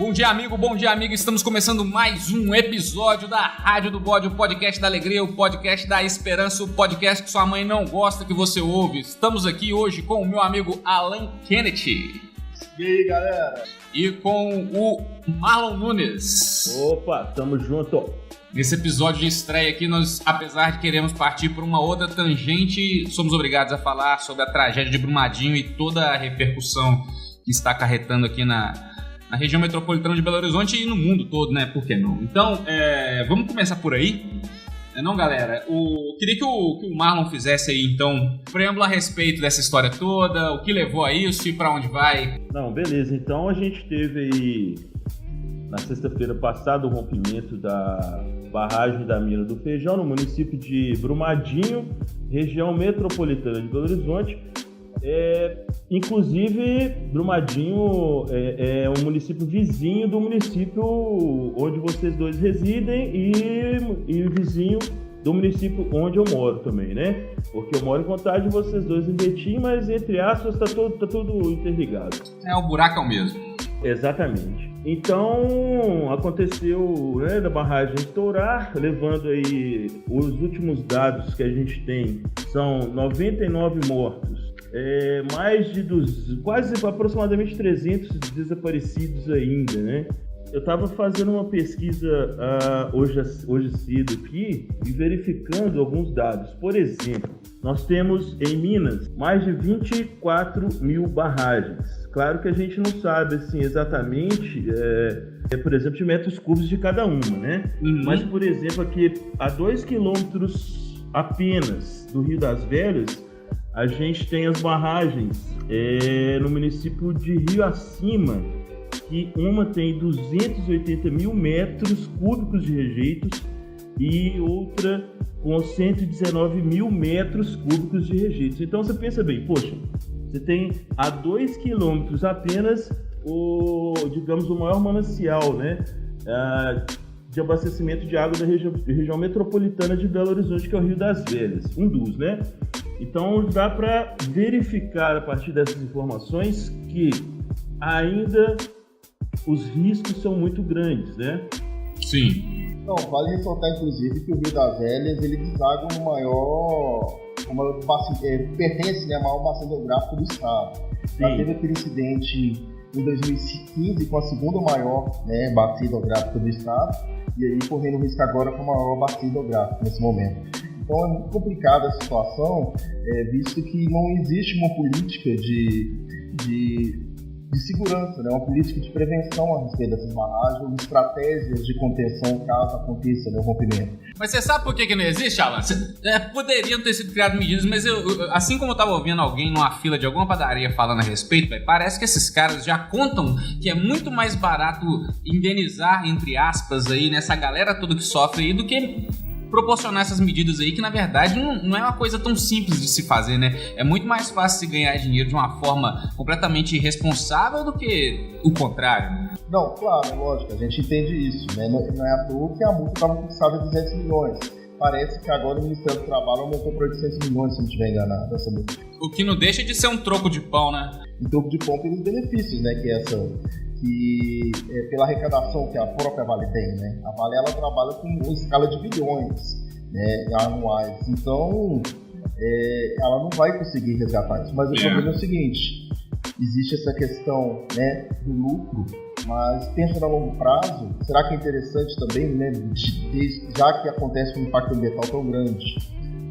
Bom dia, amigo, bom dia, amigo. Estamos começando mais um episódio da Rádio do Bode, o podcast da alegria, o podcast da esperança, o podcast que sua mãe não gosta que você ouve. Estamos aqui hoje com o meu amigo Alan Kennedy. E aí, galera? E com o Marlon Nunes. Opa, tamo junto. Nesse episódio de estreia aqui, nós, apesar de queremos partir por uma outra tangente, somos obrigados a falar sobre a tragédia de Brumadinho e toda a repercussão que está acarretando aqui na região metropolitana de Belo Horizonte e no mundo todo, né? Por que não? Então, vamos começar por aí. Não, galera? Queria que o Marlon fizesse aí, então, um preâmbulo a respeito dessa história toda, o que levou a isso e para onde vai. Não, beleza. Então, a gente teve aí, na sexta-feira passada, o rompimento da barragem da Mina do Feijão, no município de Brumadinho, região metropolitana de Belo Horizonte. Inclusive, Brumadinho é um município vizinho do município onde vocês dois residem e vizinho do município onde eu moro também, né? Porque eu moro em Contagem, vocês dois em Betim, mas entre aspas tá tudo interligado. O buraco é o mesmo. Exatamente. Então, aconteceu, né, da barragem estourar, levando aí os últimos dados que a gente tem, são 99 mortos. Mais de quase aproximadamente 300 desaparecidos ainda, né? Eu estava fazendo uma pesquisa hoje cedo aqui e verificando alguns dados. Por exemplo, nós temos em Minas mais de 24 mil barragens. Claro que a gente não sabe assim, exatamente, por exemplo, de metros cúbicos de cada uma, né? Uhum. Mas, por exemplo, aqui a 2 quilômetros apenas do Rio das Velhas, a gente tem as barragens no município de Rio Acima, que uma tem 280 mil metros cúbicos de rejeitos e outra com 119 mil metros cúbicos de rejeitos. Então você pensa bem, poxa, você tem a 2 quilômetros apenas o maior manancial, né, de abastecimento de água da região metropolitana de Belo Horizonte, que é o Rio das Velhas, um dos, né? Então dá para verificar a partir dessas informações que ainda os riscos são muito grandes, né? Sim. Não, vale ressaltar inclusive que o Rio das Velhas ele deságua no maior, pertence, né, ao maior bacia hidrográfico do estado. Já teve aquele incidente em 2015 com a segunda maior, né, bacia hidrográfica do estado, e aí correndo risco agora com a maior bacia hidrográfica nesse momento. Então é muito complicada a situação, visto que não existe uma política de segurança, né? Uma política de prevenção a respeito dessas barragens, estratégias de contenção caso aconteça, né, o rompimento. Mas você sabe por que não existe, Alan? Poderiam ter sido criadas medidas, mas assim como eu estava ouvindo alguém numa fila de alguma padaria falando a respeito, parece que esses caras já contam que é muito mais barato indenizar, entre aspas, aí, nessa galera toda que sofre aí, do que proporcionar essas medidas aí, que na verdade não é uma coisa tão simples de se fazer, né? É muito mais fácil se ganhar dinheiro de uma forma completamente irresponsável do que o contrário. Não, claro, é lógico, a gente entende isso, né? Não é à toa que a multa estava fixada em 200 milhões. Parece que agora o Ministério do Trabalho aumentou para 800 milhões, se não estiver enganado, essa multa. O que não deixa de ser um troco de pão, né? Um troco de pão pelos benefícios, né? Pela arrecadação que a própria Vale tem, né? A Vale ela trabalha com uma escala de bilhões, né, anuais, então ela não vai conseguir resgatar isso. Mas o problema é o seguinte: existe essa questão, né, do lucro, mas pensando a longo prazo, será que é interessante também, né, já que acontece um impacto ambiental tão grande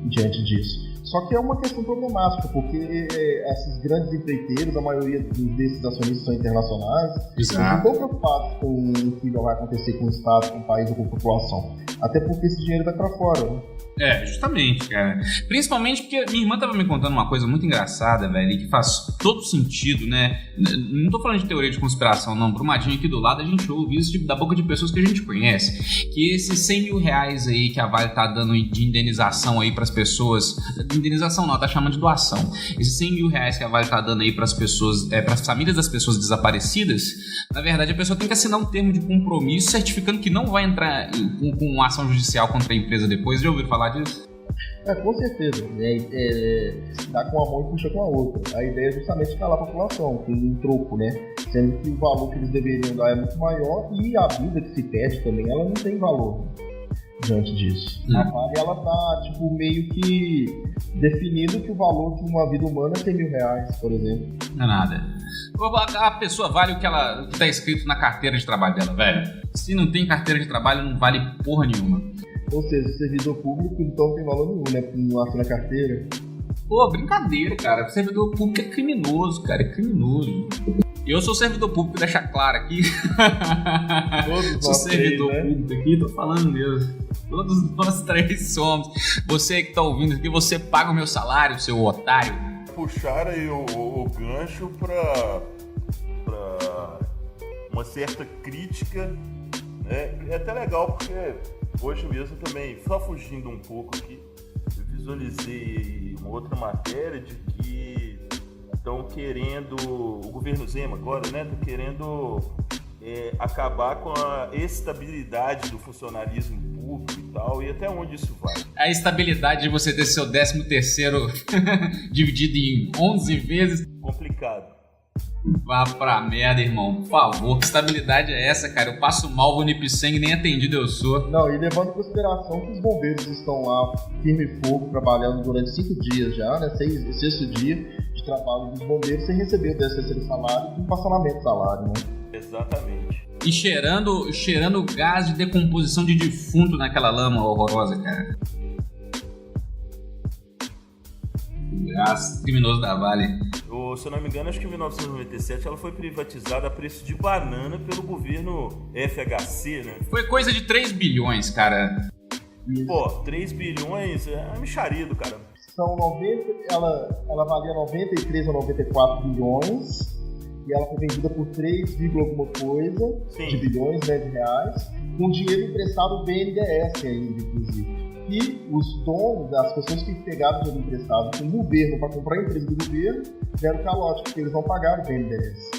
diante disso? Só que é uma questão problemática, porque esses grandes empreiteiros, a maioria desses acionistas são internacionais, eles não estão preocupados com o que vai acontecer com o Estado, com o país ou com a população. Até porque esse dinheiro vai para fora, né? Justamente, cara. Principalmente porque minha irmã tava me contando uma coisa muito engraçada, velho, e que faz todo sentido, né? Não tô falando de teoria de conspiração, não. Brumadinho aqui do lado, a gente ouve isso da boca de pessoas que a gente conhece. Que esses 100 mil reais aí que a Vale tá dando de indenização aí pras pessoas... Indenização não, tá chamando de doação. Esses 100 mil reais que a Vale tá dando aí pras pessoas... pras famílias das pessoas desaparecidas, na verdade a pessoa tem que assinar um termo de compromisso certificando que não vai entrar com ação judicial contra a empresa depois. Já ouviram falar disso? Com certeza. Dá com uma mão e puxa com a outra. A ideia é justamente escalar a população, com um troco, né? Sendo que o valor que eles deveriam dar é muito maior e a vida que se perde também, ela não tem valor diante disso. A Vale, ela tá, tipo, meio que definindo que o valor de uma vida humana é R$100.000, por exemplo. Não é nada. A pessoa vale o que tá escrito na carteira de trabalho dela, velho. Se não tem carteira de trabalho, não vale porra nenhuma. Ou seja, servidor público então não tem valor nenhum, né? Porque não assina carteira. Pô, brincadeira, cara. Servidor público é criminoso, cara. É criminoso. Eu sou servidor público, deixa claro aqui. Todos sou servidor três, né? público aqui, tô falando mesmo. Todos nós três somos. Você que tá ouvindo aqui, você paga o meu salário, seu otário. Puxar aí o gancho pra uma certa crítica. É até legal porque hoje mesmo também, só fugindo um pouco aqui, eu visualizei uma outra matéria de que estão querendo, o governo Zema agora, né, está querendo acabar com a estabilidade do funcionalismo público e tal, e até onde isso vai. A estabilidade de você ter seu 13º dividido em 11 vezes. Complicado. Vá pra merda, irmão, por favor. Que estabilidade é essa, cara? Eu passo mal, vou no sangue, nem atendido eu sou. Não, e levando em consideração que os bombeiros estão lá firme e fogo, trabalhando durante 5 dias já, né? Sexto dia de trabalho dos bombeiros, sem receber o 13º salário e um parcelamento de salário, né? Exatamente. E cheirando gás de decomposição de defunto naquela lama horrorosa, cara. Gás criminoso da Vale. Se eu não me engano, acho que em 1997 ela foi privatizada a preço de banana pelo governo FHC, né? Foi coisa de 3 bilhões, cara. Pô, 3 bilhões é uma mixaria do cara. São 90, ela valia 93 ou 94 bilhões e ela foi vendida por 3, alguma coisa de bilhões, né, de reais, com dinheiro emprestado do BNDES ainda, inclusive. E os donos, as pessoas que pegaram o dinheiro emprestado com o governo para comprar a empresa do governo, deram calote, porque eles não pagaram o BNDES.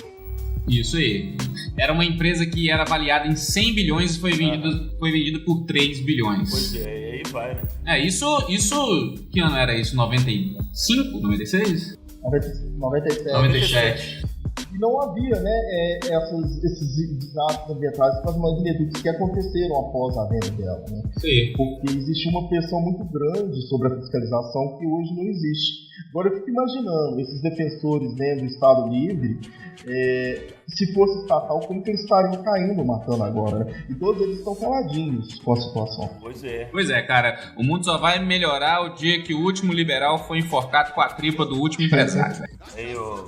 Isso aí. Era uma empresa que era avaliada em 100 bilhões e foi vendida por 3 bilhões. Pois é, e aí vai, né? Isso... Que ano era isso? 95? 96? 97. 97. E não havia, né, esses desastres ambientais, essas magnitudes que aconteceram após a venda dela, né? Sim. Porque existe uma pressão muito grande sobre a fiscalização que hoje não existe. Agora eu fico imaginando esses defensores, né, do Estado Livre, se fosse estatal, como que eles estariam caindo, matando agora, né? E todos eles estão caladinhos com a situação. Pois é, cara, o mundo só vai melhorar o dia que o último liberal foi enforcado com a tripa do último empresário.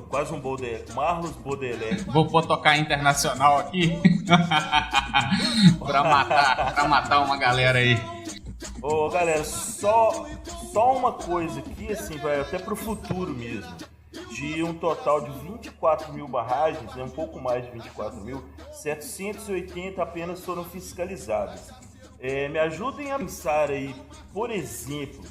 Quase um Marlos Baudelaire. Vou tocar internacional aqui pra matar uma galera aí. Ô, galera, só uma coisa aqui, assim, vai até pro futuro mesmo. De um total de 24 mil barragens, né, um pouco mais de 24 mil, 780 apenas foram fiscalizadas. Me ajudem a pensar aí, por exemplo,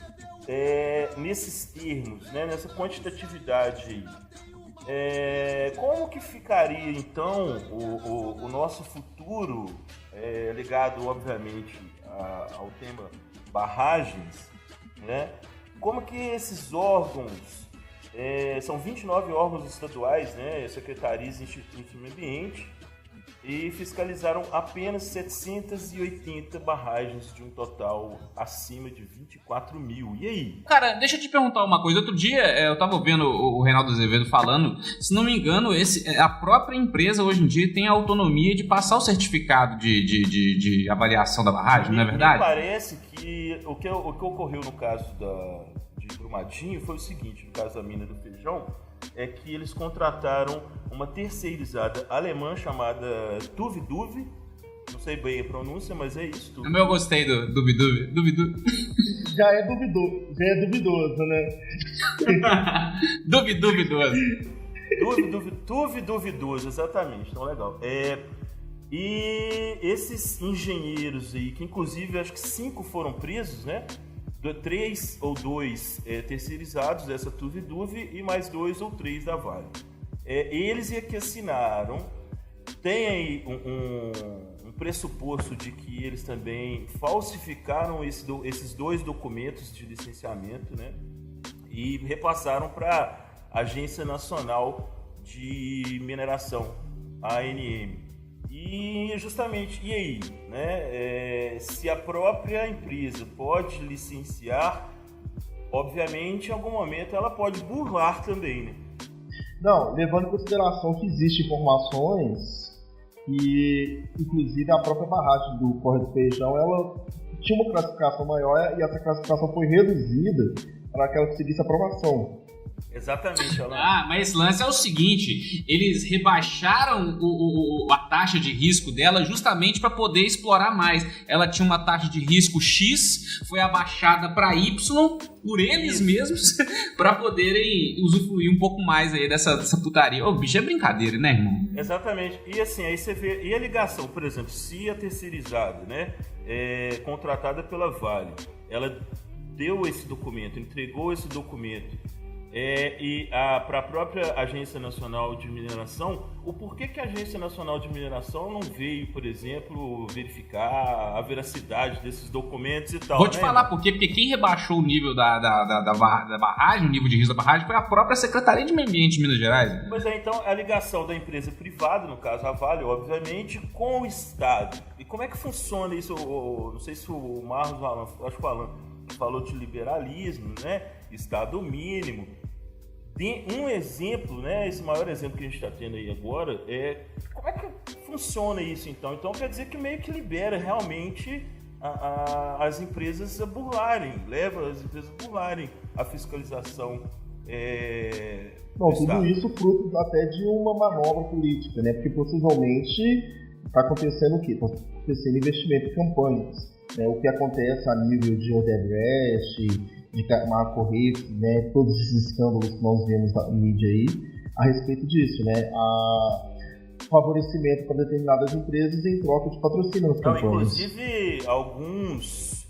nesses termos, né, nessa quantitatividade aí. Como que ficaria então o nosso futuro ligado obviamente ao tema barragens, né? Como que esses órgãos, são 29 órgãos estaduais, né, secretarias e institutos do meio ambiente, e fiscalizaram apenas 780 barragens de um total acima de 24 mil. E aí? Cara, deixa eu te perguntar uma coisa. Outro dia eu tava ouvindo o Reinaldo Azevedo falando, se não me engano, a própria empresa hoje em dia tem a autonomia de passar o certificado de avaliação da barragem, não é verdade? Me parece que o que ocorreu no caso de Brumadinho foi o seguinte, no caso da mina do Feijão, é que eles contrataram uma terceirizada alemã chamada Duviduvi. Não sei bem a pronúncia, mas é isso. Eu gostei do Duviduvi. Já é duvidoso, né? Duvidoso, exatamente. Então, legal. E esses engenheiros aí, que inclusive acho que 5 foram presos, né? 3 ou 2 terceirizados dessa Duviduvi e mais 2 ou 3 da Vale. Eles é que assinaram tem aí um pressuposto de que eles também falsificaram esses 2 documentos de licenciamento, né? E repassaram para a Agência Nacional de Mineração, a ANM. E justamente, e aí, né? Se a própria empresa pode licenciar, obviamente, em algum momento ela pode burlar também, né? Não, levando em consideração que existem informações que, inclusive, a própria barragem do Córrego do Feijão, ela tinha uma classificação maior e essa classificação foi reduzida para que ela conseguisse aprovação. Exatamente, Alan. Mas esse lance é o seguinte, eles rebaixaram a taxa de risco dela justamente para poder explorar mais. Ela tinha uma taxa de risco X, foi abaixada para Y por eles mesmos para poderem usufruir um pouco mais aí dessa putaria. Ô, bicho, é brincadeira, né, irmão? Exatamente. E assim, aí você vê, e a ligação, por exemplo, se a terceirizada, né, contratada pela Vale, ela deu esse documento, entregou esse documento para a própria Agência Nacional de Mineração, o porquê que a Agência Nacional de Mineração não veio, por exemplo, verificar a veracidade desses documentos e tal? Vou te falar por quê, porque quem rebaixou o nível da barragem, o nível de risco da barragem, foi a própria Secretaria de Meio Ambiente de Minas Gerais. Pois é, então a ligação da empresa privada, no caso a Vale, obviamente, com o Estado. E como é que funciona isso? Não sei se o Marlos, acho que o Alan falou de liberalismo, né? Estado mínimo. Tem um exemplo, né? Esse maior exemplo que a gente está tendo aí agora como é que funciona isso então? Então quer dizer que meio que libera realmente as empresas a burlarem, leva as empresas a burlarem a fiscalização. Não, tudo isso fruto até de uma manobra política, né? Porque possivelmente está acontecendo o quê? Está acontecendo investimento em campanhas. Né? O que acontece a nível de Odebrecht, de Marco Reis, né, todos esses escândalos que nós vemos na mídia aí, a respeito disso, né, favorecimento para determinadas empresas em troca de patrocínio nas campanhas. Inclusive, alguns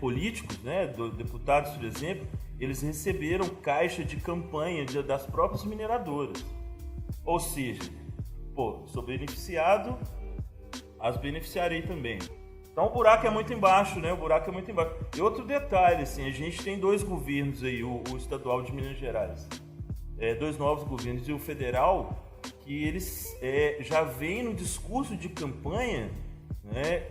políticos, né, deputados, por exemplo, eles receberam caixa de campanha das próprias mineradoras. Ou seja, sou beneficiado, as beneficiarei também. Então o buraco é muito embaixo, né? E outro detalhe, assim, a gente tem 2 governos aí, o estadual de Minas Gerais, 2 novos governos, e o federal, que eles já vêm no discurso de campanha, né,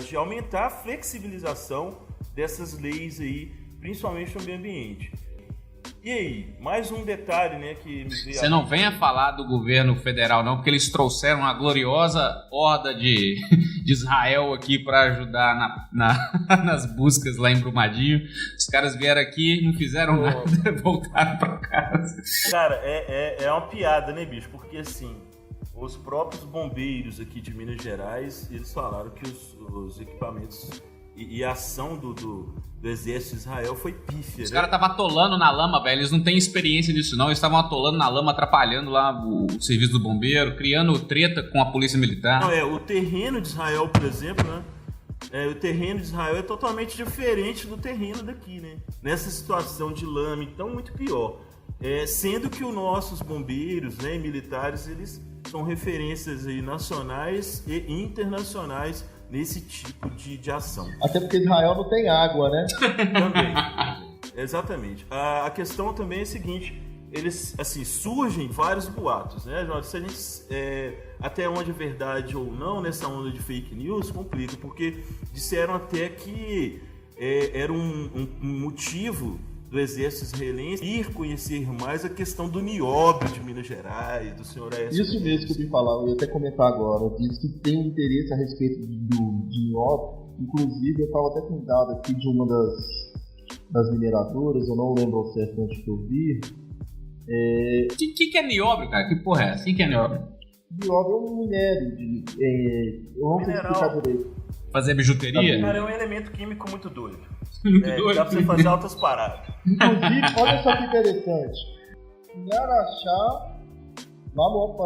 de aumentar a flexibilização dessas leis aí, principalmente no meio ambiente. E aí, mais um detalhe, né, que me veio... Você não venha falar do governo federal, não, porque eles trouxeram uma gloriosa horda de Israel aqui para ajudar nas buscas lá em Brumadinho. Os caras vieram aqui, não fizeram nada, voltaram para casa. Cara, é uma piada, né, bicho? Porque, assim, os próprios bombeiros aqui de Minas Gerais, eles falaram que os equipamentos e a ação do exército de Israel foi pífia. Os caras estavam atolando na lama, velho. Eles não têm experiência nisso, não. Eles estavam atolando na lama, atrapalhando lá o serviço do bombeiro, criando treta com a polícia militar. Não, o terreno de Israel, por exemplo, né? O terreno de Israel é totalmente diferente do terreno daqui, né? Nessa situação de lama, então, muito pior. Sendo que os nossos bombeiros, né, militares, eles são referências aí nacionais e internacionais nesse tipo de ação. Até porque Israel não tem água, né? Também. Exatamente. A questão também é a seguinte, eles, assim, surgem vários boatos, né? Se a gente, até onde é verdade ou não, nessa onda de fake news, complica, porque disseram até que era um motivo do exército israelense ir conhecer mais a questão do nióbio de Minas Gerais, do senhor Aécio. Isso mesmo que eu vim falar, eu ia até comentar agora. Diz que tem interesse a respeito de nióbio. Inclusive, eu estava até com um dado aqui de uma das mineradoras, eu não lembro ao certo onde que eu vi. O que é nióbio, cara? Que porra é essa? O que é nióbio? Nióbio é um minério eu não sei explicar direito. Fazer bijuteria? Cara, é um elemento químico muito doido. Muito doido. Dá pra você fazer altas paradas. Inclusive, olha só que interessante. Em Araxá, lá no Alto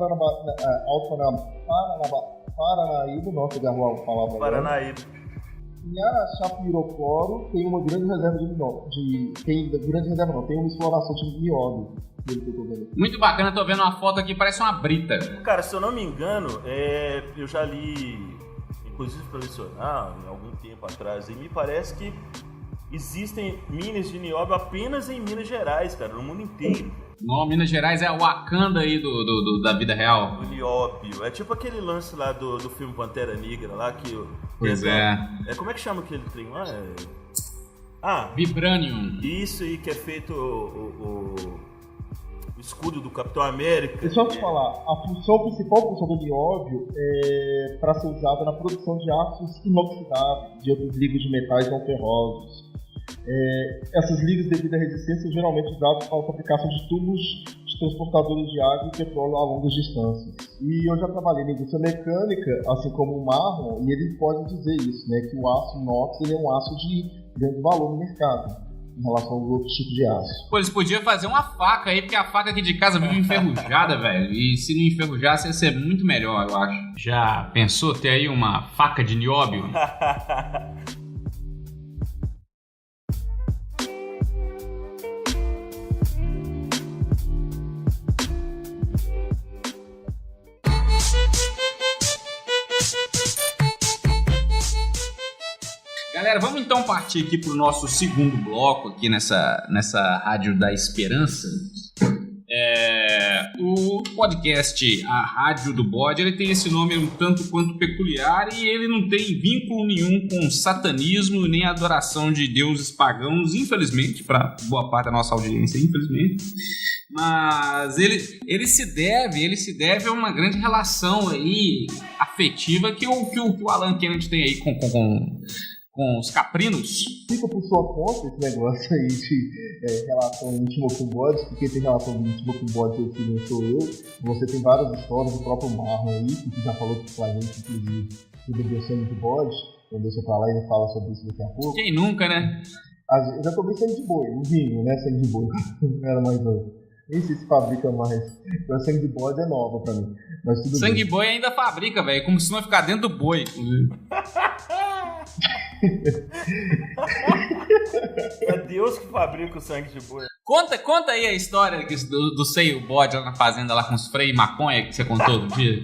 Paranaíba, nossa, agarrou a palavra. Paranaíba. Em Arachapirocoro tem uma grande reserva tem uma exploração de nióbio. Muito bacana, tô vendo uma foto aqui, parece uma brita. Cara, se eu não me engano, eu já li, inclusive pelo dicionário, algum tempo atrás, e me parece que existem minas de nióbio apenas em Minas Gerais, cara, no mundo inteiro. Não, Minas Gerais é o Wakanda aí da vida real. O nióbio. É tipo aquele lance lá do filme Pantera Negra lá que... Pois é. Como é que chama aquele trem lá? Vibranium. Isso aí que é feito o escudo do Capitão América. Deixa eu te falar, a principal função do nióbio é para ser usada na produção de aços inoxidáveis, de outros ligas de metais não ferrosos. Essas ligas, devido à resistência, são geralmente usadas para a fabricação de tubos de transportadores de água e petróleo a longas distâncias. E eu já trabalhei na indústria mecânica, assim como o Marlon, e ele pode dizer isso, né, que o aço inox ele é um aço de grande valor no mercado em relação aos outros tipos de aço. Pô, eles podiam fazer uma faca aí, porque a faca aqui de casa vive enferrujada, velho. E se não enferrujasse, ia ser muito melhor, eu acho. Já pensou ter aí uma faca de nióbio? Galera, vamos então partir aqui pro nosso segundo bloco aqui nessa Rádio da Esperança. O podcast A Rádio do Bode, ele tem esse nome um tanto quanto peculiar e ele não tem vínculo nenhum com satanismo nem adoração de deuses pagãos, infelizmente, para boa parte da nossa audiência, infelizmente. Mas ele se deve a uma grande relação aí afetiva que o Alan Kennedy tem aí com os caprinos. Fica por sua conta esse negócio aí de relação íntima com o bode, porque quem tem relação íntima com o bode aqui não sou eu. Você tem várias histórias do próprio Marlon aí, que já falou com a gente, inclusive, sobre o sangue de bode. Então deixa pra lá e ele fala sobre isso daqui a pouco. Quem nunca, né? Eu já tomei sangue de boi, um vinho, né? Sangue de boi. Não era mais novo. Nem sei se fabrica mais. Então, sangue de bode é nova pra mim. Mas tudo sangue bem. de boi ainda fabrica, velho. Como se não ficar dentro do boi. É Deus que fabrica o sangue de boi. Conta aí a história do seio bode lá na fazenda, lá com os freios e maconha que você contou outro dia.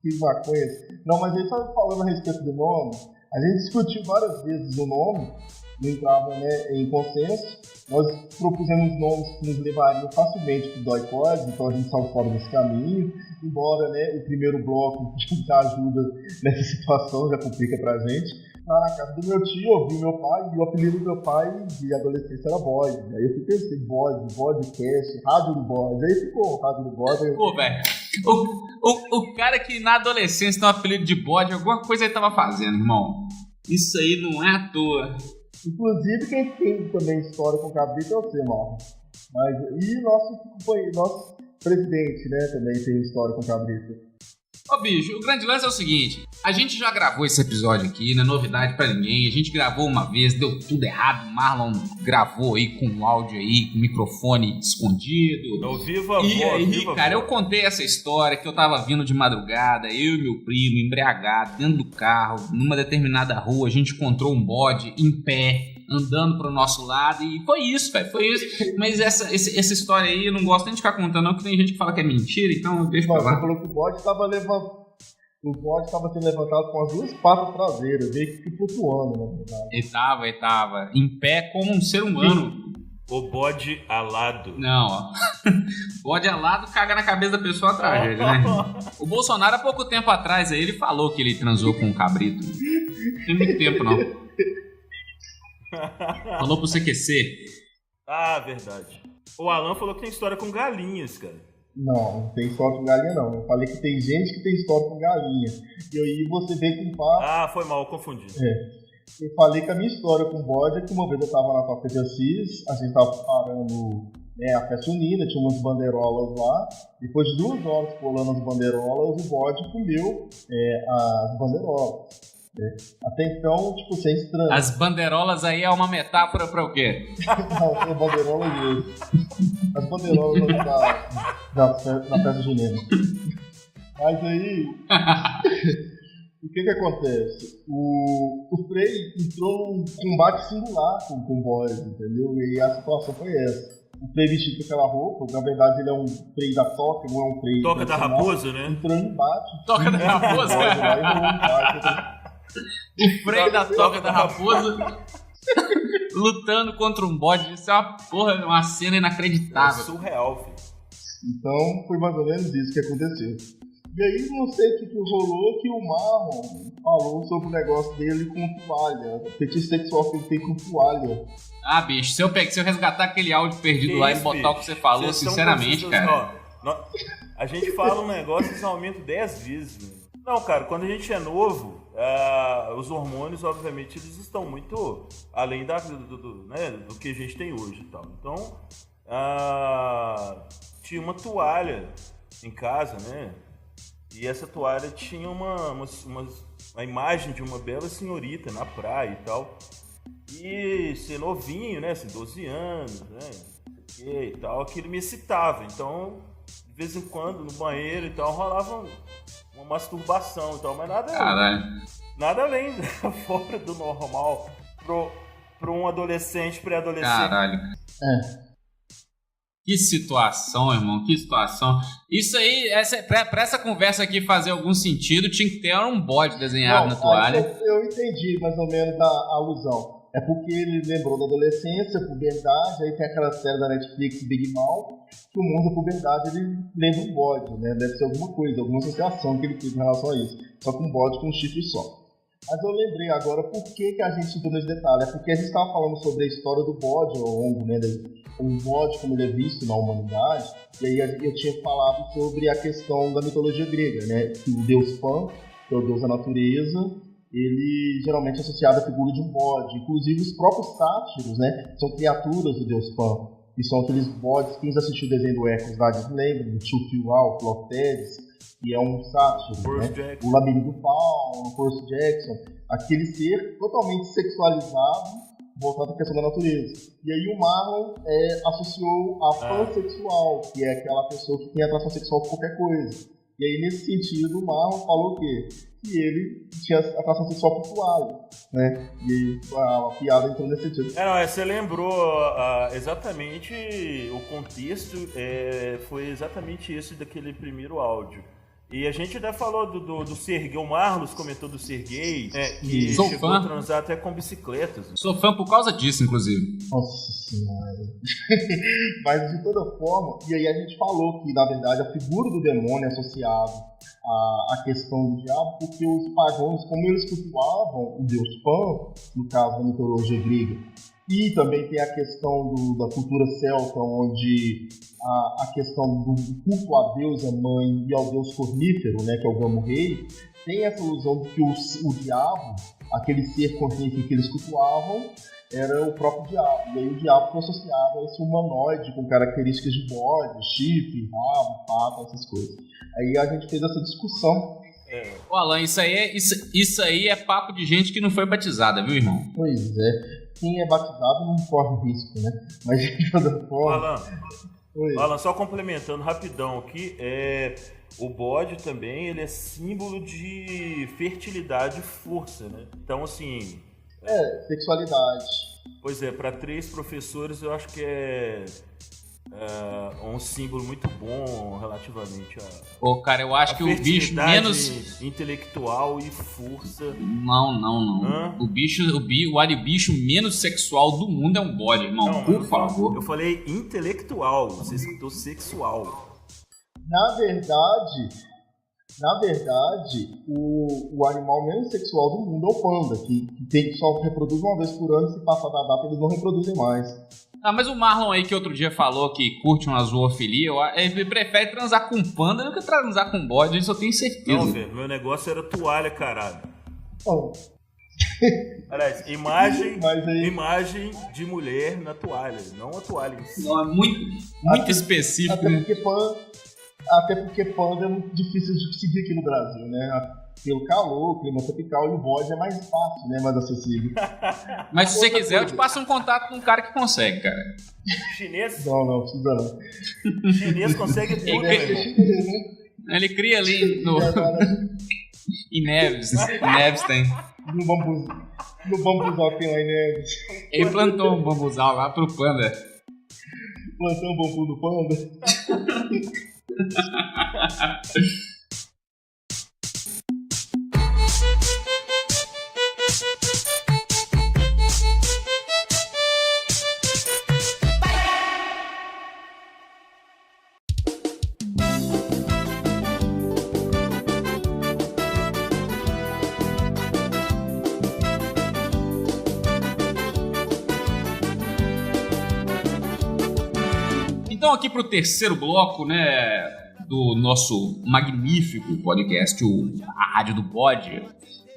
Que maconha. Não, mas aí só falando a respeito do nome, a gente discutiu várias vezes o nome, não entrava, né, em consenso. Nós propusemos nomes que nos levariam facilmente para o doicode, então a gente saiu fora desse caminho. Embora, né, o primeiro bloco já ajuda nessa situação, já complica pra gente. Na casa do meu tio, eu vi meu pai, e o apelido do meu pai de adolescência era Bode. Aí eu pensei, Bodcast, Rádio do Bode. Aí ficou Rádio do Bode. Pô, velho, o cara que na adolescência tem um apelido de bode, alguma coisa ele tava fazendo, irmão. Isso aí não é à toa. Inclusive, quem tem também história com cabrito é você, Marlon. E nosso presidente, né, também tem história com cabrito. Ô bicho, o grande lance é o seguinte, a gente já gravou esse episódio aqui, não é novidade pra ninguém, a gente gravou uma vez, deu tudo errado, o Marlon gravou aí com o áudio aí, com o microfone escondido. Ao vivo a voz. E aí, cara, eu contei essa história que eu tava vindo de madrugada, eu e meu primo, embriagado, dentro do carro, numa determinada rua, a gente encontrou um bode em pé, andando pro nosso lado, e foi isso, velho, foi isso. Mas essa história aí, eu não gosto nem de ficar contando, não, porque tem gente que fala que é mentira, então deixa pra lá. Você falou que o bode estava sendo levantado com as duas patas traseiras, meio que flutuando, na verdade. Ele tava em pé como um ser humano. O bode alado. Não, ó. Bode alado caga na cabeça da pessoa atrás, né? O Bolsonaro, há pouco tempo atrás, aí, ele falou que ele transou com um cabrito. Não tem muito tempo, não. Falou pro CQC. Ah, verdade. O Alan falou que tem história com galinhas, cara. Não tem história com galinha, não. Eu falei que tem gente que tem história com galinha. E aí você veio com papo. Ah, foi mal, eu confundi. Eu falei que a minha história com bode é que uma vez eu tava na Toca de Assis, a gente tava preparando a festa unida, tinha umas bandeirolas lá. Depois de 2 horas pulando as bandeirolas, o bode comeu as bandeirolas. Até então, tipo, sem estranho. As bandeirolas aí é uma metáfora pra o quê? Não, foi bandeirolas mesmo. As bandeirolas da festa junina. Mas aí, o que acontece? O Frei entrou num combate singular com o Boris, entendeu? E a situação foi essa. O Frei vestiu com aquela roupa, na verdade ele é um Frei da Toca, não é um Frei... Toca da Raposa, né? Entrou em embate. Toca da Raposa? O Frei da Toca da Raposa lutando contra um bode. Isso é uma cena inacreditável. É surreal, filho. Então foi mais ou menos isso que aconteceu. E aí não sei o que rolou, que o Marlon falou sobre o negócio dele com toalha, o fetiche sexual que ele tem com toalha. Ah, bicho, se eu resgatar aquele áudio perdido lá e botar o que você falou, Vocês sinceramente, cara. A gente fala um negócio e eles aumentam 10 vezes. Né? Não, cara, quando a gente é novo, os hormônios, obviamente, eles estão muito além do que a gente tem hoje e tal. Então, tinha uma toalha em casa, né? E essa toalha tinha uma imagem de uma bela senhorita na praia e tal. E ser novinho, né? Assim, 12 anos, né? E tal, aquilo me excitava. Então, de vez em quando, no banheiro e tal, rolava uma masturbação e tal, mas nada além, fora do normal para um adolescente, pré-adolescente. Caralho. Que situação, irmão, que situação. Isso aí, pra essa conversa aqui fazer algum sentido, tinha que ter um bode desenhado na toalha. Eu entendi mais ou menos a alusão. É porque ele lembrou da adolescência, puberdade, aí tem aquela série da Netflix, Big Mouth, que o mundo da puberdade ele lembra um bode, né? Deve ser alguma coisa, alguma associação que ele fez em relação a isso. Só com um bode com um chifre só. Mas eu lembrei agora por que a gente entrou nesse detalhe. É porque a gente estava falando sobre a história do bode ao longo, né? O bode, como ele é visto na humanidade. E aí eu tinha falado sobre a questão da mitologia grega, né? Que o deus Pan, que é o deus da natureza, ele geralmente é associado à figura de um bode. Inclusive os próprios sátiros, né? São criaturas do deus Pan. E são aqueles bodes, quem já assistiu o desenho do Hércules lá, lembra? Do tio Phil o Clotéris, que é um sátiro, né? O Labirinto do Fauno, o Percy Jackson, aquele ser totalmente sexualizado, voltado à questão da natureza. E aí o Marlon associou a pansexual, que é aquela pessoa que tem atração sexual por qualquer coisa. E aí nesse sentido o Marlon falou o quê? Que ele tinha atração sexual por toalha, né? E a piada entrou nesse sentido. Você lembrou exatamente o contexto, foi exatamente esse daquele primeiro áudio. E a gente até falou do Serguei, o Marlos comentou do Serguei, que Sou chegou fã. a transar até com bicicletas. Sou fã por causa disso, inclusive. Nossa senhora. Mas de toda forma, e aí a gente falou que na verdade a figura do demônio é associada à questão do diabo, porque os pagãos, como eles cultuavam o deus Pan, no caso da mitologia grega, e também tem a questão da cultura celta, onde a questão do culto à deusa mãe e ao deus cornífero, né, que é o Gamo-Rei, tem essa ilusão de que o diabo, aquele ser cornífero que eles cultuavam, era o próprio diabo. E aí o diabo foi associado a esse humanoide com características de bode, chifre, rabo, pata, essas coisas. Aí a gente fez essa discussão. Ô Alan, isso aí é papo de gente que não foi batizada, viu, irmão? Pois é. Quem é batizado não corre risco, né? Mas de toda forma... Alan, só complementando rapidão aqui, o bode também ele é símbolo de fertilidade e força, né? Então, assim... sexualidade. Pois é, para 3 professores eu acho que é um símbolo muito bom relativamente a... Pô, cara, eu acho que o bicho menos... intelectual e força... Não. O bicho menos sexual do mundo é um bode, irmão. Não, por favor. Eu falei intelectual, você escutou sexual. Na verdade, o animal menos sexual do mundo é o panda, que só reproduz uma vez por ano e se passar da data eles não reproduzem mais. Mas o Marlon aí que outro dia falou que curte uma zoofilia, ele prefere transar com panda do que transar com bode, isso eu tenho certeza. Não, velho, meu negócio era toalha, caralho. Bom. Aliás, imagem de mulher na toalha, não a toalha em si. Não, é muito específico. Até porque panda é muito difícil de seguir aqui no Brasil, né? Pelo calor, clima tropical, e o bode é mais fácil, né? Mais acessível. Mas se você quiser, eu te passo um contato com um cara que consegue, cara. Chinês? Não, precisa não. Chinês consegue tudo, Ele cria ali no... Em Neves. Neves tem. No bambuzal tem lá em Neves. Ele plantou um bambuzal lá pro Panda. Plantou um bambu do Panda. Então aqui pro terceiro bloco, né, do nosso magnífico podcast, a Rádio do Bode,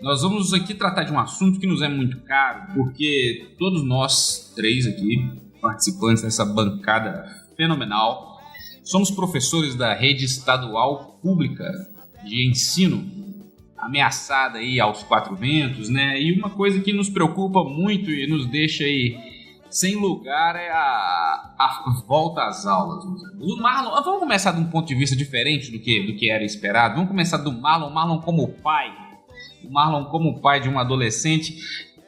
nós vamos aqui tratar de um assunto que nos é muito caro, porque todos nós três aqui, participantes dessa bancada fenomenal, somos professores da rede estadual pública de ensino, ameaçada aí aos quatro ventos, né, e uma coisa que nos preocupa muito e nos deixa aí sem lugar é a volta às aulas. O Marlon, vamos começar de um ponto de vista diferente do que era esperado. Vamos começar do Marlon como pai. O Marlon como pai de um adolescente.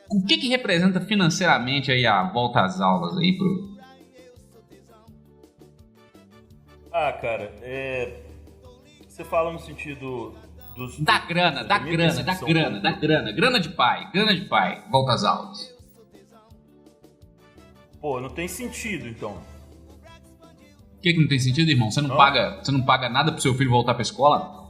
O que representa financeiramente aí a volta às aulas aí pro... Cara, você fala no sentido dos... Da grana de pai, volta às aulas. Pô, não tem sentido, então. O que não tem sentido, irmão? Você não paga nada pro seu filho voltar pra escola?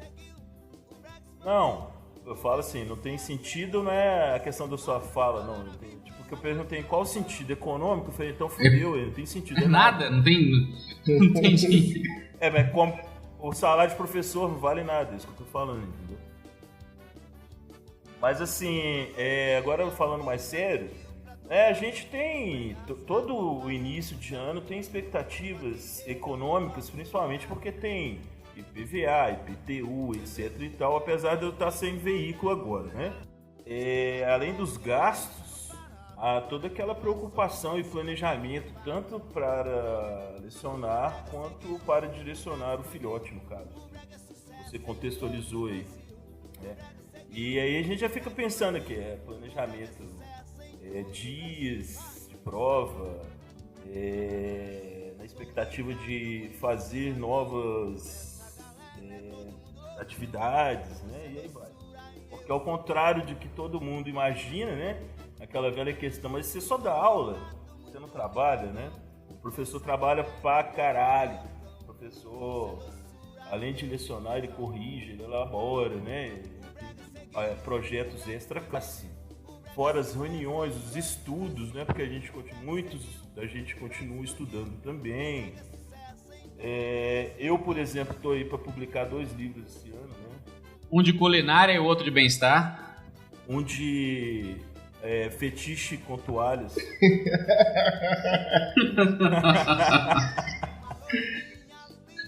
Não, eu falo assim, não tem sentido, não é a questão da sua fala, não. Tipo, que eu perguntei qual sentido econômico, eu falei, então fudeu, não tem sentido. Nada, não tem sentido. Mas como o salário de professor não vale nada, isso que eu tô falando, entendeu? Mas assim, agora falando mais sério, a gente tem, todo o início de ano tem expectativas econômicas, principalmente porque tem IPVA, IPTU, etc e tal, apesar de eu estar sem veículo agora, né? Além dos gastos, há toda aquela preocupação e planejamento, tanto para lecionar quanto para direcionar o filhote, no caso. Você contextualizou aí, né? E aí a gente já fica pensando aqui, planejamento... dias de prova, na expectativa de fazer novas atividades, né? E aí vai. Porque ao contrário de que todo mundo imagina, né? Aquela velha questão, mas você só dá aula, você não trabalha, né? O professor trabalha pra caralho. O professor, além de lecionar, ele corrige, ele elabora, né? Projetos extra-classe. Fora as reuniões, os estudos, né? Porque muitos da gente continua estudando também. Eu, por exemplo, estou aí para publicar 2 livros esse ano, né? Um de culinária e o outro de bem-estar. Um de fetiche com toalhas.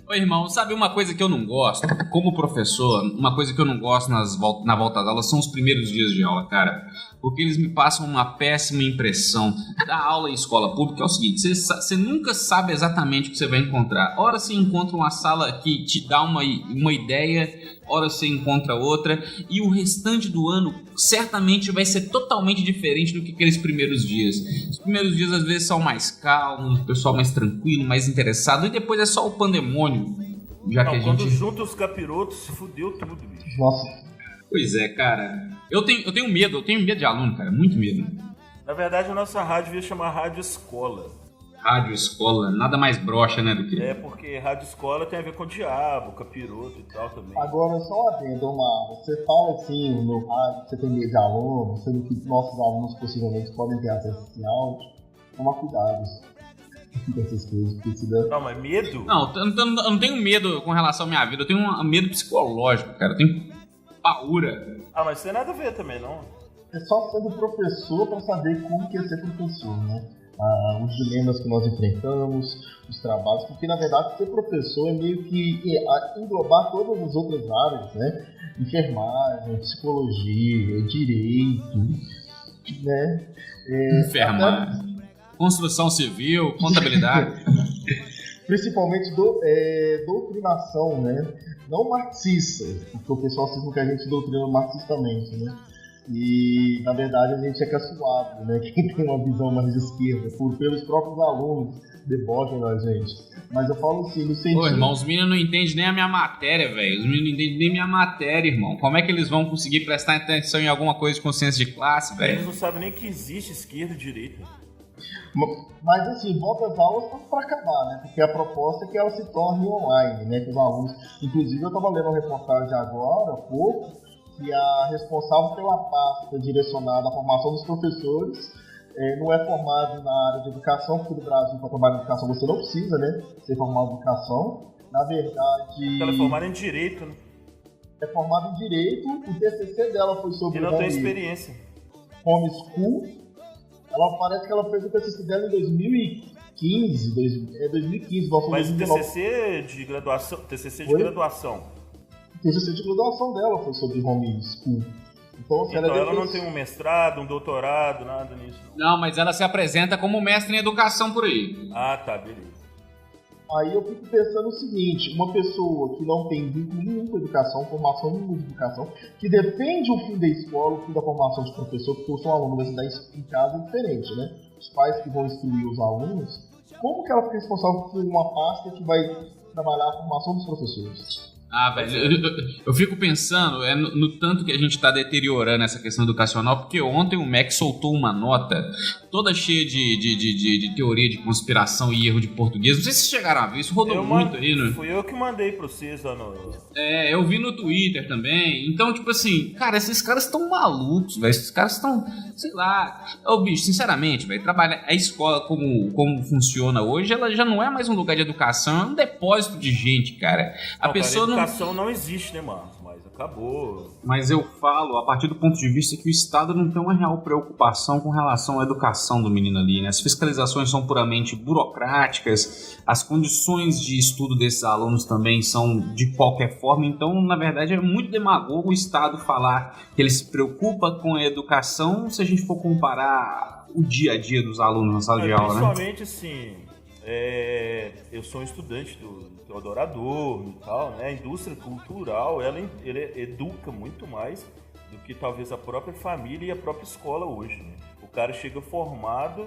Ô irmão, sabe uma coisa que eu não gosto? Como professor, uma coisa que eu não gosto na volta das aulas são os primeiros dias de aula, cara. Porque eles me passam uma péssima impressão. Da aula em escola pública é o seguinte, você nunca sabe exatamente o que você vai encontrar. Ora você encontra uma sala que te dá uma ideia, ora você encontra outra, e o restante do ano certamente vai ser totalmente diferente do que aqueles primeiros dias. Os primeiros dias às vezes são mais calmos, o pessoal mais tranquilo, mais interessado, e depois é só o pandemônio. Quando junta os capirotos, se fudeu tudo, bicho. Nossa. Pois é, cara. Eu tenho medo de aluno, cara, muito medo. Na verdade, a nossa rádio devia chamar Rádio Escola. Rádio Escola, nada mais broxa, né, do que... Porque Rádio Escola tem a ver com o diabo, capiroto e tal também. Agora, só um adendo, Omar. Você fala assim no rádio que você tem medo de aluno, sendo que nossos alunos possivelmente podem ter acesso a esse áudio. Toma cuidado com essas coisas, porque se der... Não, mas medo? Não, eu não tenho medo com relação à minha vida, eu tenho um medo psicológico, cara, eu tenho paura. Mas isso tem nada a ver também, não? É só sendo professor pra saber como que é ser professor, né? Os dilemas que nós enfrentamos, os trabalhos, porque na verdade ser professor é meio que englobar todas as outras áreas, né? Enfermagem, psicologia, direito, né? Enfermagem, construção civil, contabilidade. principalmente doutrinação, né? Não marxista, porque o pessoal cisma que a gente doutrina marxistamente, né? E, na verdade, a gente é caçoado, né? Quem tem uma visão mais de esquerda, pelos próprios alunos debocham da gente. Mas eu falo assim, no sentido... Ô, irmão, os meninos não entendem nem a minha matéria, velho. Os meninos não entendem nem minha matéria, irmão. Como é que eles vão conseguir prestar atenção em alguma coisa de consciência de classe, velho? Eles não sabem nem que existe esquerda e direita. Mas assim, volta às aulas para acabar, né? Porque a proposta é que ela se torne online, né? Que os alunos... Inclusive, eu estava lendo uma reportagem agora, há pouco, que a responsável pela pasta direcionada à formação dos professores não é formado na área de educação, porque no Brasil, para trabalhar em educação, você não precisa, né? Ser formado em educação. Na verdade... Ela é formada em Direito, né? É formada em Direito, o TCC dela foi sobre... E não tem experiência. Homeschool. Ela parece que ela fez o TCC dela em 2015. 2015, mas 2019. TCC de graduação? TCC de graduação. O TCC de graduação dela foi sobre homeschool. Então ela não tem um mestrado, um doutorado, nada nisso. Não, mas ela se apresenta como mestre em educação por aí. Ah, tá, beleza. Aí eu fico pensando o seguinte, uma pessoa que não tem vínculo nenhum com a educação, formação nenhuma de educação, que defende o fim da escola, o fim da formação de professor, porque eu sou um aluno, mas em casa é diferente, né? Os pais que vão instruir os alunos, como que ela fica responsável por uma pasta que vai trabalhar a formação dos professores? Ah, velho, eu fico pensando no tanto que a gente tá deteriorando essa questão educacional, porque ontem o MEC soltou uma nota toda cheia de teoria de conspiração e erro de português. Não sei se vocês chegaram a ver, isso rodou muito aí, né? Fui eu que mandei pra vocês lá no... Eu vi no Twitter também. Então, tipo assim, cara, esses caras estão malucos, velho. Esses caras estão, sei lá... Ô, bicho, sinceramente, velho, a escola como funciona hoje, ela já não é mais um lugar de educação, é um depósito de gente, cara. A educação não existe, né, mano? Mas acabou. Mas eu falo a partir do ponto de vista que o Estado não tem uma real preocupação com relação à educação do menino ali, né? As fiscalizações são puramente burocráticas, as condições de estudo desses alunos também são de qualquer forma, então, na verdade, é muito demagogo o Estado falar que ele se preocupa com a educação se a gente for comparar o dia a dia dos alunos na sala de aula, né? Principalmente, assim, eu sou um estudante do Teodoro Adorno e tal, né? A indústria cultural, ela educa muito mais do que talvez a própria família e a própria escola hoje, né? O cara chega formado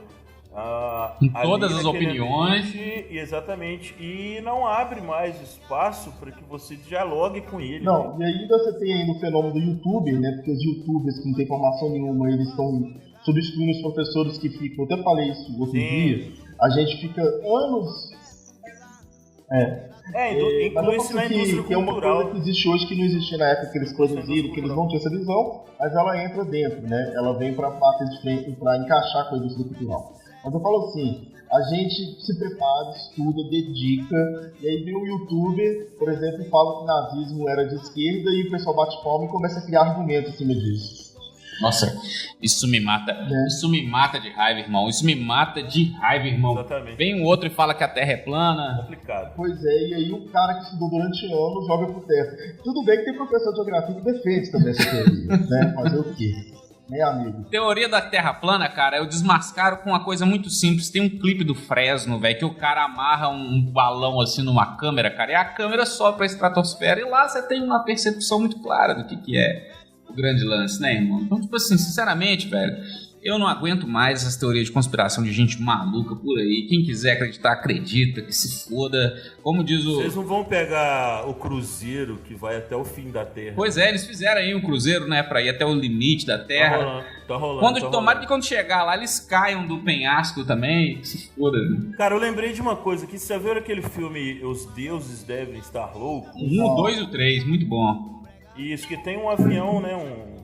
em todas as opiniões. Exatamente, e não abre mais espaço para que você dialogue com ele. Não, né? E aí você tem ainda o fenômeno do YouTuber, né? Porque os YouTubers que não tem formação nenhuma, eles estão substituindo os professores que ficam, eu até falei isso outro dia, a gente fica anos... inclui-se na indústria cultural. Que é uma coisa que existe hoje que não existia na época que eles produziram, que eles não tinham essa visão, mas ela entra dentro, né? Ela vem para bater de frente, para encaixar com a indústria cultural. Mas eu falo assim, a gente se prepara, estuda, dedica, e aí vem um youtuber, por exemplo, e fala que o nazismo era de esquerda e o pessoal bate palma e começa a criar argumentos em cima disso. Nossa, isso me mata. Isso me mata de raiva, irmão. Isso me mata de raiva, irmão. Exatamente. Vem um outro e fala que a Terra é plana. Complicado. Pois é, e aí o cara que estudou durante anos joga pro terra. Tudo bem que tem professor de geografia que defende também essa teoria, né? Fazer o quê? Amigo. Teoria da Terra plana, cara, eu desmascaro com uma coisa muito simples. Tem um clipe do Fresno, velho, que o cara amarra um balão assim numa câmera, cara, e a câmera sobe pra estratosfera e lá você tem uma percepção muito clara do que é o grande lance, né, irmão? Então, tipo assim, sinceramente, velho, eu não aguento mais essas teorias de conspiração de gente maluca por aí. Quem quiser acreditar, acredita, que se foda. Como diz o... Vocês não vão pegar o cruzeiro que vai até o fim da Terra. Pois é, eles fizeram aí um cruzeiro, né, pra ir até o limite da Terra. Tá rolando. Tomara que quando chegar lá, eles caiam do penhasco também, que se foda. Cara, eu lembrei de uma coisa, que você viu aquele filme Os Deuses Devem Estar Loucos? 1, 2 e o 3, muito bom. Isso, que tem um avião, né,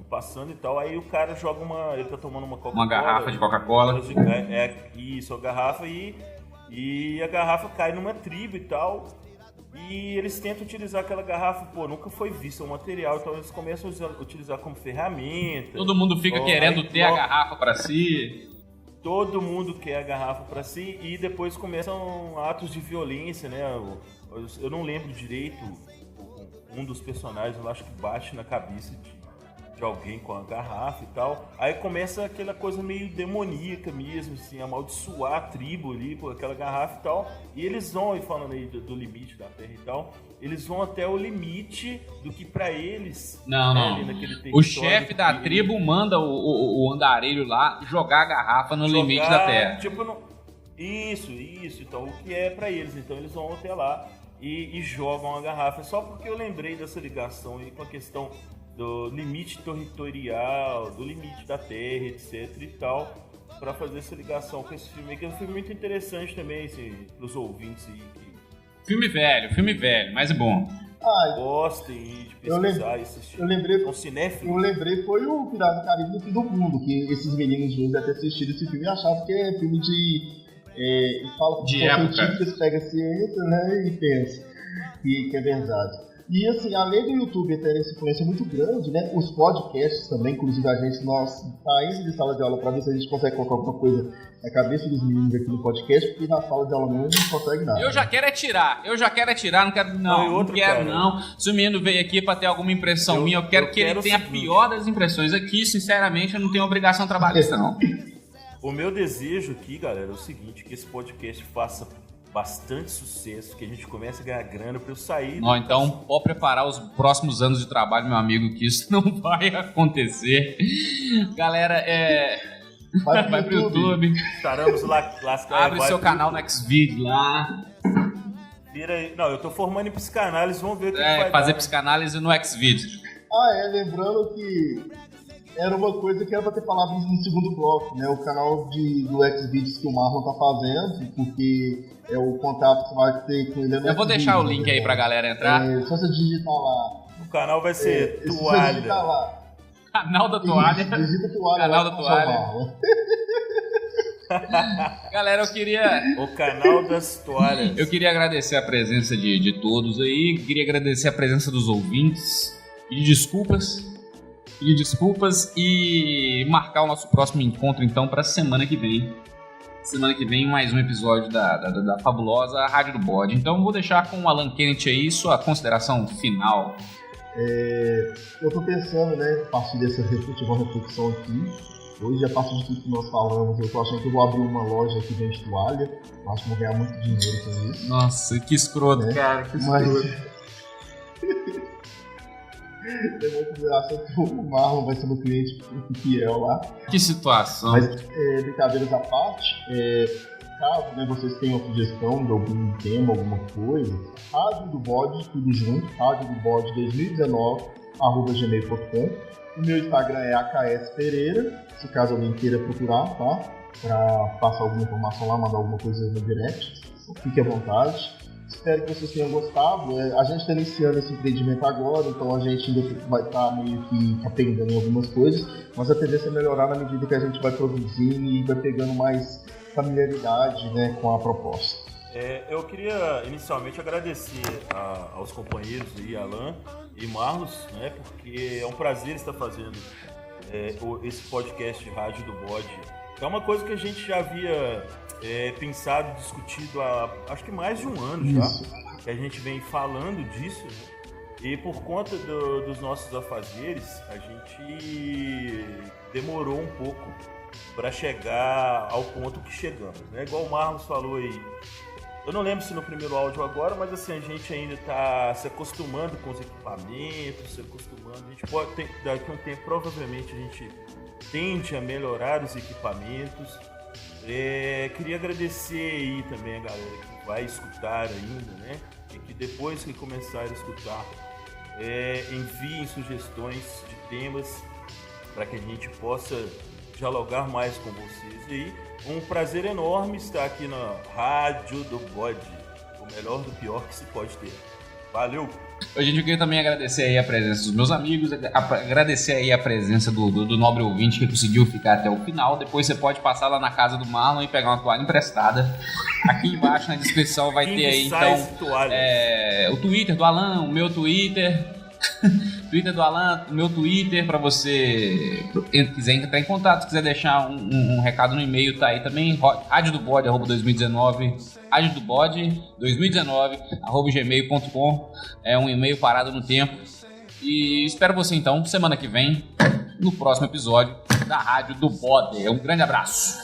passando e tal, aí o cara joga ele tá tomando uma Coca-Cola. Uma garrafa de Coca-Cola. Isso, a garrafa e a garrafa cai numa tribo e tal, e eles tentam utilizar aquela garrafa, nunca foi visto o material, então eles começam a utilizar como ferramenta. Todo mundo fica querendo ter a garrafa pra si. Todo mundo quer a garrafa pra si e depois começam atos de violência, né, eu não lembro direito, um dos personagens, eu acho que bate na cabeça de alguém com a garrafa e tal. Aí começa aquela coisa meio demoníaca mesmo, assim, amaldiçoar a tribo ali com aquela garrafa e tal. E eles vão, e falando aí do limite da Terra e tal, eles vão até o limite do que pra eles... Não. O chefe da tribo manda o andarilho lá jogar a garrafa no limite da Terra. Tipo, Isso. Então, o que é pra eles? Então, eles vão até lá e jogam a garrafa. Só porque eu lembrei dessa ligação aí com a questão do limite territorial, do limite da Terra, etc e tal, pra fazer essa ligação com esse filme aí, que é um filme muito interessante também, assim, pros ouvintes aí. Filme velho, mas é bom. Gostem de pesquisar e assistir. Eu lembrei, foi o Pirata do Caribe no Fim do Mundo, que esses meninos juntos devem ter assistido esse filme e achavam que é filme fala de época. Científicos, pega a ciência, né, e pensa que é verdade. E assim, além do YouTube ter essa influência muito grande, né, os podcasts também, inclusive nós saímos de sala de aula para ver se a gente consegue colocar alguma coisa na cabeça dos meninos aqui no podcast, porque na sala de aula mesmo a gente não consegue nada. Eu já quero é tirar, não quero não. Se o menino veio aqui para ter alguma impressão minha, eu quero que ele tenha a pior das impressões. Aqui, sinceramente, eu não tenho obrigação trabalhista, não. O meu desejo aqui, galera, é o seguinte, que esse podcast faça bastante sucesso, que a gente comece a ganhar grana pra eu sair. Não, então pode preparar os próximos anos de trabalho, meu amigo, que isso não vai acontecer. Galera, vai pro YouTube. Estaremos lá. Abre seu canal no Xvideo lá. Não, eu tô formando em psicanálise, vamos ver o que vai fazer dar, psicanálise no Xvideo. Lembrando que era uma coisa que era pra ter falado no segundo bloco, né? O canal do Xvideos que o Marlon tá fazendo, porque é o contato que você vai ter com ele no Eu vou deixar o link aí pra galera entrar. Só você digitar lá. O canal vai ser Toalha. Se você digitar lá. Canal da Toalha. Digita Toalha. Canal da Toalha. Galera, eu queria... O canal das toalhas. Eu queria agradecer a presença de todos aí. Queria agradecer a presença dos ouvintes. Pedir desculpas e marcar o nosso próximo encontro, então, para semana que vem. Semana que vem, mais um episódio da fabulosa Rádio do Bode. Então, vou deixar com o Alan Kennedy aí sua consideração final. Eu tô pensando, né, a partir dessa reflexão aqui, hoje, a partir de tudo que nós falamos, eu tô achando que eu vou abrir uma loja que vende toalha. Eu acho que vou ganhar muito dinheiro com isso. Nossa, que escroto, né? Cara, que escroto. Eu vou considerar que o Marlon vai ser meu cliente fiel lá. Que situação. Mas, brincadeiras à parte, caso, né, vocês tenham sugestão de algum tema, alguma coisa, Rádio do Bode, tudo junto, Rádio do Bode 2019, @gmail.com. O meu Instagram é AKS Pereira, se caso alguém queira procurar, tá? Pra passar alguma informação lá, mandar alguma coisa no direct. Fique à vontade. Espero que vocês tenham gostado. A gente está iniciando esse empreendimento agora, então a gente ainda vai estar meio que aprendendo em algumas coisas, mas a tendência é melhorar na medida que a gente vai produzindo e vai pegando mais familiaridade, né, com a proposta. Eu queria inicialmente agradecer aos companheiros aí, Alan e Marlos, né, porque é um prazer estar fazendo esse podcast de Rádio do Bode. É uma coisa que a gente já havia pensado, discutido há acho que mais de um ano já, que a gente vem falando disso, né? E por conta dos nossos afazeres, a gente demorou um pouco para chegar ao ponto que chegamos, né? Igual o Marlos falou aí, eu não lembro se no primeiro áudio agora, mas assim, a gente ainda está se acostumando com os equipamentos, a gente pode ter, daqui a um tempo provavelmente a gente tende a melhorar os equipamentos. Queria agradecer aí também a galera que vai escutar ainda, né? E que depois que começar a escutar, enviem sugestões de temas para que a gente possa dialogar mais com vocês aí. Um prazer enorme estar aqui na Rádio do Bode, o melhor do pior que se pode ter. Valeu! Gente, eu queria também agradecer aí a presença dos meus amigos, agradecer aí a presença do nobre ouvinte que conseguiu ficar até o final. Depois você pode passar lá na casa do Marlon e pegar uma toalha emprestada. Aqui embaixo na descrição vai ter aí, então, o Twitter do Alan, o meu Twitter, Twitter do Alan, o meu Twitter, para você quiser entrar em contato, se quiser deixar um recado no e-mail, tá aí também, radiodobode@2019, radiodobode2019@gmail.com, é um e-mail parado no tempo. E espero você então, semana que vem. no próximo episódio da Rádio do Bode. Um grande abraço.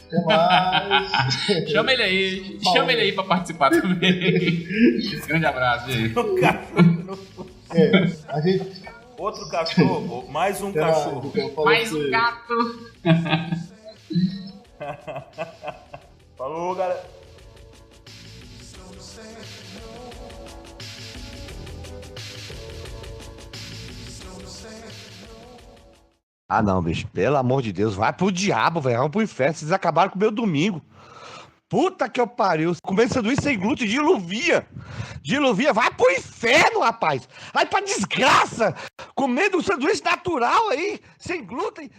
Até mais. Chama ele aí pra participar também. Grande abraço, gente. A gente... Outro cachorro, mais um cachorro. Mais um gato. Falou, galera. Ah, não, bicho. Pelo amor de Deus. Vai pro diabo, velho. Vamos pro inferno. Vocês acabaram com o meu domingo. Puta que eu pariu. Comendo sanduíche sem glúten, diluvia. Diluvia. Vai pro inferno, rapaz. Vai pra desgraça. Comendo um sanduíche natural aí, sem glúten.